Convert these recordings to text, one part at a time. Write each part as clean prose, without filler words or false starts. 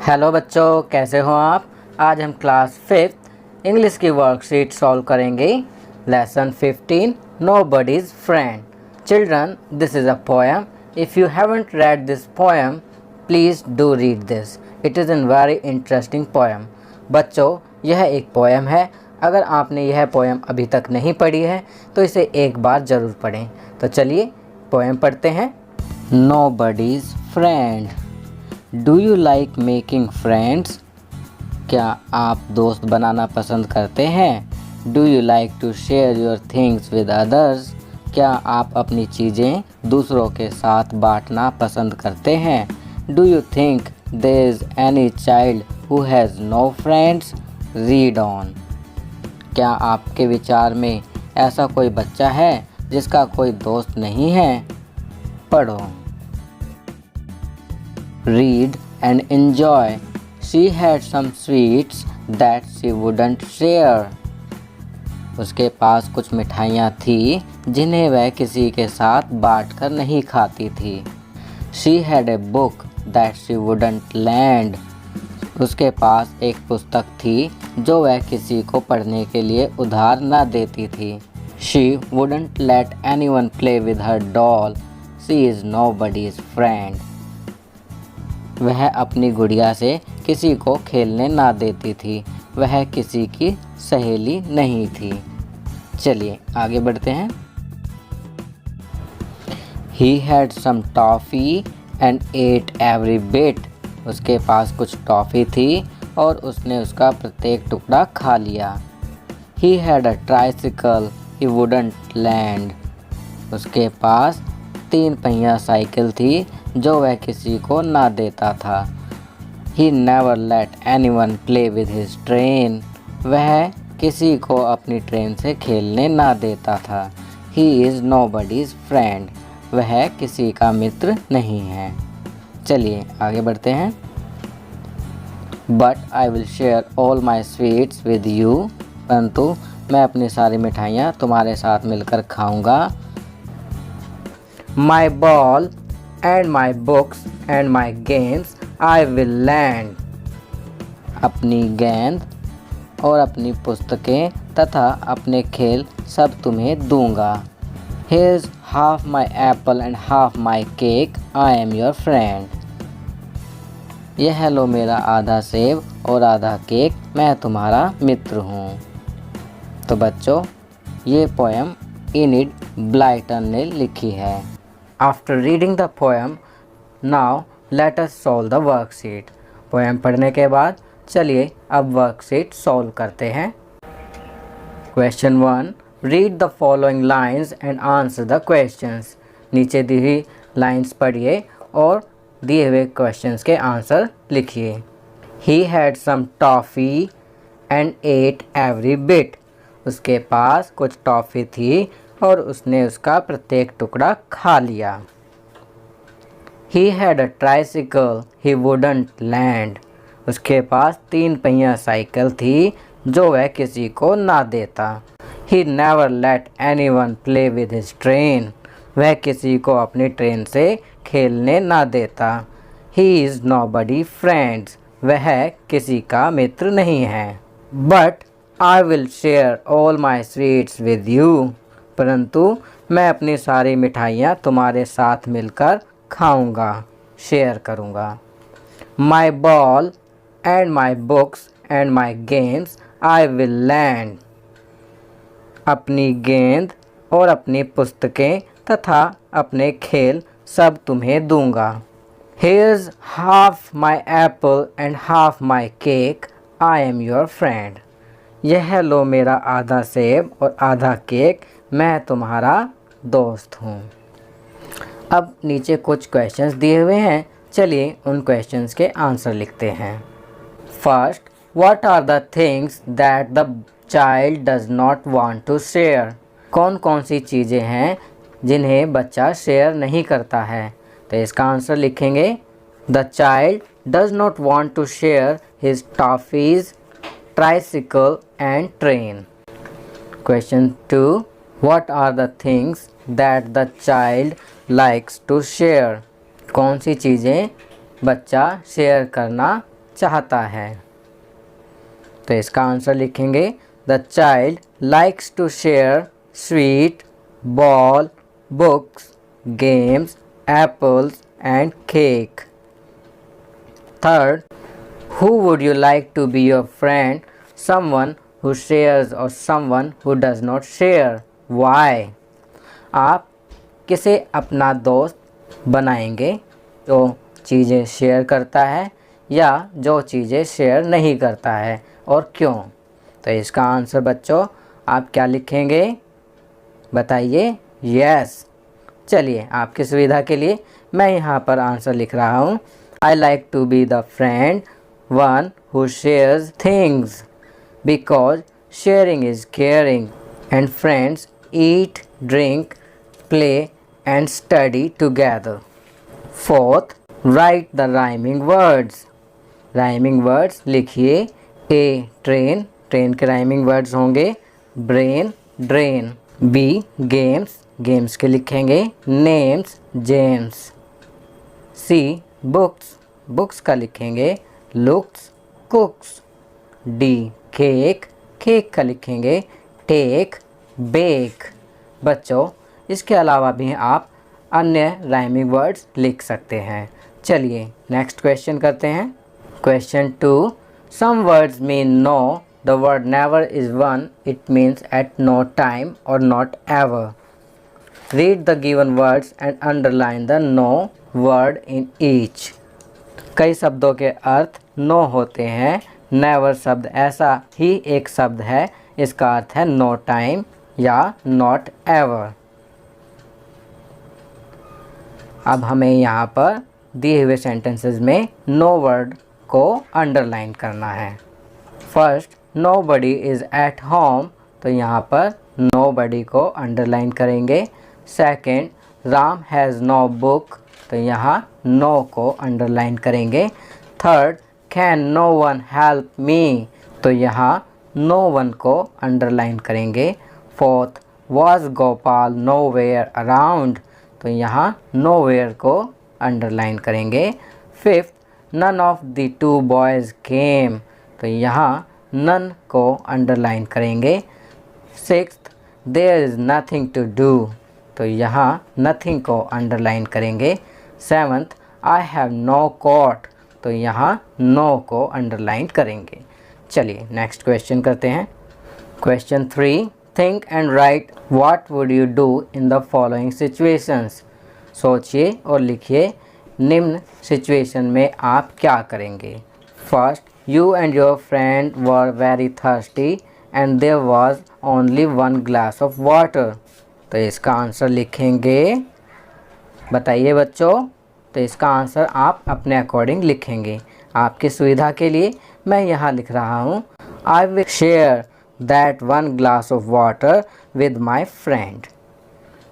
Hello बच्चों, कैसे हो आप। आज हम क्लास 5th इंग्लिश की वर्कशीट सॉल्व करेंगे। Lesson 15 nobody's friend. Children, this is a poem. If you haven't read this poem, please do read this. It is an very interesting poem. बच्चों, यह एक पोएम है। अगर आपने यह पोएम अभी तक नहीं पढ़ी है तो इसे एक बार ज़रूर पढ़ें। तो चलिए पोएम पढ़ते हैं। Nobody's friend. Do you like making friends? क्या आप दोस्त बनाना पसंद करते हैं? Do you like to share your things with others? क्या आप अपनी चीज़ें दूसरों के साथ बांटना पसंद करते हैं? Do you think there is any child who has no friends? Read on. क्या आपके विचार में ऐसा कोई बच्चा है जिसका कोई दोस्त नहीं है? पढ़ो। Read and enjoy. She had some sweets that she wouldn't share. उसके पास कुछ मिठाइयाँ थी जिन्हें वह किसी के साथ बांटकर नहीं खाती थी। She had a book that she wouldn't lend. उसके पास एक पुस्तक थी जो वह किसी को पढ़ने के लिए उधार न देती थी। She wouldn't let anyone play with her doll. She is nobody's friend. वह अपनी गुड़िया से किसी को खेलने ना देती थी। वह किसी की सहेली नहीं थी। चलिए आगे बढ़ते हैं। He had some toffee and ate every bit. उसके पास कुछ टॉफ़ी थी और उसने उसका प्रत्येक टुकड़ा खा लिया। He had a tricycle he wouldn't lend. उसके पास 3 पहिया साइकिल थी जो वह किसी को ना देता था। He never let anyone play with his train. वह किसी को अपनी ट्रेन से खेलने ना देता था। He is nobody's friend. वह किसी का मित्र नहीं है। चलिए आगे बढ़ते हैं। But I will share all my sweets with you. परंतु मैं अपनी सारी मिठाइयाँ तुम्हारे साथ मिलकर खाऊंगा। My ball and my books and my games I will lend. अपनी गेंद और अपनी पुस्तकें तथा अपने खेल सब तुम्हें दूंगा। Here's half my apple and half my cake. I am your friend. यह लो मेरा आधा सेब और आधा केक, मैं तुम्हारा मित्र हूँ। तो बच्चों, ये पोएम इनिड ब्लाइटन ने लिखी है। After reading the poem, now let us solve the worksheet. Poem पढ़ने के बाद चलिए अब वर्कशीट सॉल्व करते हैं। Question 1. Read the following lines and answer the questions. नीचे दी हुई लाइन्स पढ़िए और दिए हुए क्वेश्चंस के आंसर लिखिए। He had some toffee and ate every bit. उसके पास कुछ टॉफ़ी थी और उसने उसका प्रत्येक टुकड़ा खा लिया। He had a tricycle he wouldn't lend. उसके पास 3 पहिया साइकिल थी जो वह किसी को ना देता। He never let anyone play with his train. वह किसी को अपनी ट्रेन से खेलने ना देता। He is nobody friends. वह किसी का मित्र नहीं है। But I will share all my sweets with you. परंतु मैं अपनी सारी मिठाइयाँ तुम्हारे साथ मिलकर खाऊंगा, शेयर करूँगा। My ball and my books and my games I will lend. अपनी गेंद और अपनी पुस्तकें तथा अपने खेल सब तुम्हें दूंगा। Here's half my apple and half my cake. I am your friend. यह लो मेरा आधा सेब और आधा केक, मैं तुम्हारा दोस्त हूँ। अब नीचे कुछ क्वेश्चंस दिए हुए हैं, चलिए उन क्वेश्चंस के आंसर लिखते हैं। First, what are the things that the child does not want to share? कौन कौन सी चीज़ें हैं जिन्हें बच्चा शेयर नहीं करता है? तो इसका आंसर लिखेंगे। The child does not want to share his toffees, tricycle and train. Question 2. What are the things that the child likes to share? कौन सी चीज़ें बच्चा शेयर करना चाहता है। तो इसका आंसर लिखेंगे the child likes to share sweet, ball, books, games, apples and cake. Third, who would you like to be your friend? Someone who shares or someone who does not share. Why? आप किसे अपना दोस्त बनाएंगे जो चीज़ें share करता है या जो चीज़ें शेयर नहीं करता है, और क्यों? तो इसका आंसर बच्चों आप क्या लिखेंगे बताइए। यस। चलिए आपकी सुविधा के लिए मैं यहाँ पर आंसर लिख रहा हूँ। I like to be the friend one who shares things, because sharing is caring and friends eat, drink, play and study together. Fourth, write the rhyming words. Rhyming words लिखिए। A train, ट्रेन के rhyming words होंगे brain, drain। B games, games के लिखेंगे names, James। C books, books का लिखेंगे looks, cooks। D cake, cake का लिखेंगे take, bake। बच्चों इसके अलावा भी आप अन्य राइमिंग वर्ड्स लिख सकते हैं। चलिए नेक्स्ट क्वेश्चन करते हैं। Question 2, some words mean no, the word never is one, it means at no time और not ever. Read the given words and underline the no word in each. कई शब्दों के अर्थ नो होते हैं। Never शब्द ऐसा ही एक शब्द है, इसका अर्थ है नो टाइम या नॉट एवर। अब हमें यहाँ पर दिए हुए सेंटेंसेस में नो वर्ड को अंडरलाइन करना है। First, nobody is at home, तो यहाँ पर नोबडी को अंडरलाइन करेंगे। Second, Ram has no book, तो यहाँ नो को अंडरलाइन करेंगे। Third, can no one help me, तो यहाँ नो वन को अंडरलाइन करेंगे। Fourth, was Gopal nowhere around, तो यहाँ नोवेयर को अंडरलाइन करेंगे। Fifth, none of the two boys came, तो यहाँ नन को अंडरलाइन करेंगे। Sixth, there is nothing to do, तो यहाँ नथिंग को अंडरलाइन करेंगे। Seventh, I have no coat, तो यहाँ नो को अंडरलाइन करेंगे। चलिए नेक्स्ट क्वेश्चन करते हैं। Question 3, think and write what would you do in the following situations. सोचिए और लिखिए निम्न सिचुएशन में आप क्या करेंगे। First, you and your friend were very thirsty and there was only one glass of water, तो इसका आंसर लिखेंगे। बताइए बच्चों। तो इसका आंसर आप अपने अकॉर्डिंग लिखेंगे। आपकी सुविधा के लिए मैं यहाँ लिख रहा हूँ, I will share that one glass of water with my friend.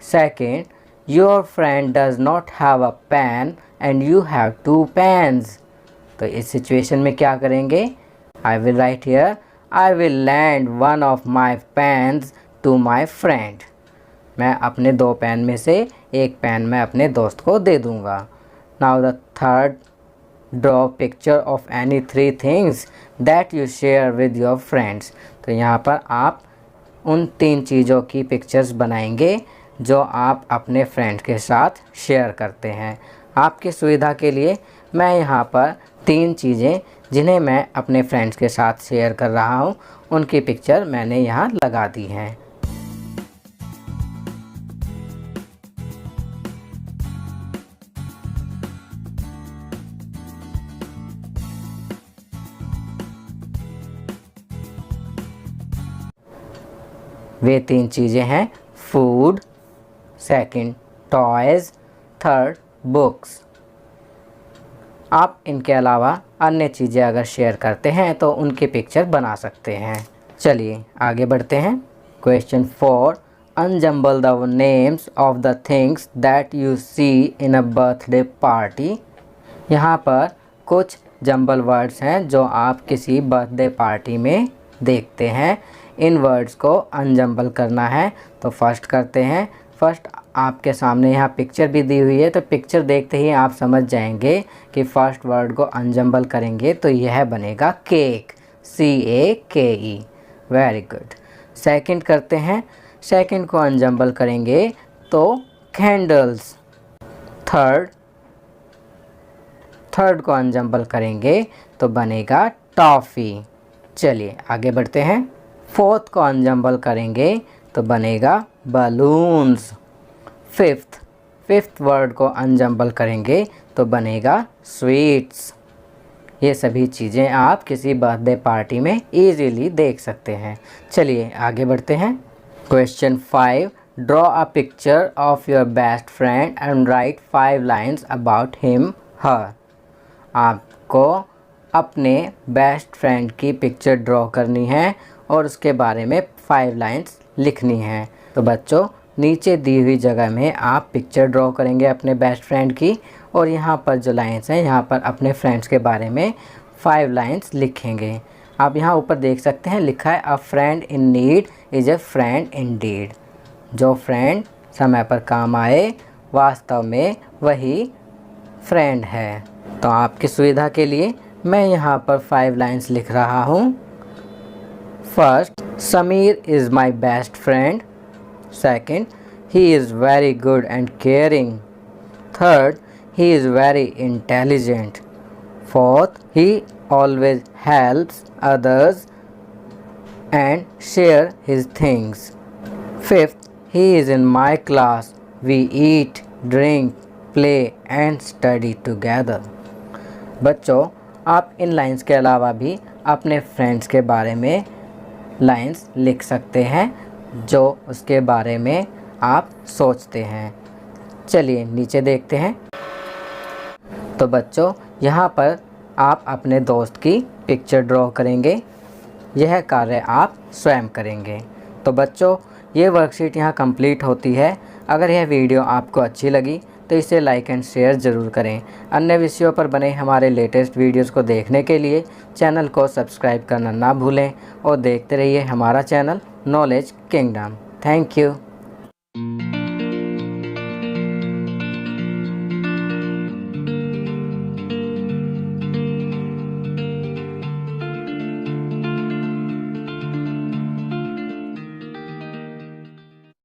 Second, your friend does not have a pen and you have 2 pens, तो इस सिचुएशन में क्या करेंगे। I will write here, I will lend one of my pens to my friend, मैं अपने 2 pen में से एक पेन मैं अपने दोस्त को दे दूँगा। Now the third, draw picture of any 3 things that you share with your friends, तो यहाँ पर आप उन 3 चीज़ों की पिक्चर्स बनाएंगे जो आप अपने फ्रेंड के साथ शेयर करते हैं। आपकी सुविधा के लिए मैं यहाँ पर 3 चीज़ें जिन्हें मैं अपने फ्रेंड्स के साथ शेयर कर रहा हूँ उनकी पिक्चर मैंने यहाँ लगा दी हैं। वे 3 चीज़ें हैं food, second toys, third books. आप इनके अलावा अन्य चीज़ें अगर शेयर करते हैं तो उनकी पिक्चर बना सकते हैं। चलिए आगे बढ़ते हैं। Question 4, unjumble the names of the things that you see in a birthday party. यहाँ पर कुछ जंबल वर्ड्स हैं जो आप किसी बर्थडे पार्टी में देखते हैं। इन वर्ड्स को अनजम्बल करना है, तो फर्स्ट करते हैं फर्स्ट आपके सामने यहाँ पिक्चर भी दी हुई है, तो पिक्चर देखते ही आप समझ जाएंगे कि फर्स्ट वर्ड को अनजम्बल करेंगे तो यह बनेगा cake, CAKE। Very good. Second करते हैं, सेकंड को अनजम्बल करेंगे तो कैंडल्स। थर्ड को अनजम्बल करेंगे तो बनेगा टॉफ़ी। चलिए आगे बढ़ते हैं। फोर्थ को अनजम्बल करेंगे तो बनेगा बलून्स। फिफ्थ वर्ड को अनजम्बल करेंगे तो बनेगा स्वीट्स। ये सभी चीज़ें आप किसी बर्थडे पार्टी में इजीली देख सकते हैं। चलिए आगे बढ़ते हैं। Question 5, draw a picture of your best friend and right 5 lines about him her. आपको अपने बेस्ट फ्रेंड की पिक्चर ड्रॉ करनी है और उसके बारे में 5 लाइन्स लिखनी है। तो बच्चों नीचे दी हुई जगह में आप पिक्चर ड्रॉ करेंगे अपने बेस्ट फ्रेंड की, और यहाँ पर जो लाइन्स हैं यहाँ पर अपने फ्रेंड्स के बारे में 5 लाइन्स लिखेंगे। आप यहाँ ऊपर देख सकते हैं लिखा है a friend in need is a friend indeed. जो फ्रेंड समय पर काम आए वास्तव में वही फ्रेंड है। तो आपकी सुविधा के लिए मैं यहाँ पर 5 लाइन्स लिख रहा हूँ। First, Sameer is my best friend. Second, he is very good and caring. Third, he is very intelligent. Fourth, he always helps others and share his things. Fifth, he is in my class. We eat, drink, play and study together. बच्चों आप इन lines के अलावा भी अपने friends के बारे में lines लिख सकते हैं जो उसके बारे में आप सोचते हैं। चलिए नीचे देखते हैं। तो बच्चों यहाँ पर आप अपने दोस्त की पिक्चर ड्रॉ करेंगे। यह कार्य आप स्वयं करेंगे। तो बच्चों ये वर्कशीट यहाँ कंप्लीट होती है। अगर यह वीडियो आपको अच्छी लगी तो इसे लाइक एंड शेयर ज़रूर करें। अन्य विषयों पर बने हमारे लेटेस्ट वीडियोस को देखने के लिए चैनल को सब्सक्राइब करना ना भूलें और देखते रहिए हमारा channel knowledge kingdom. Thank you.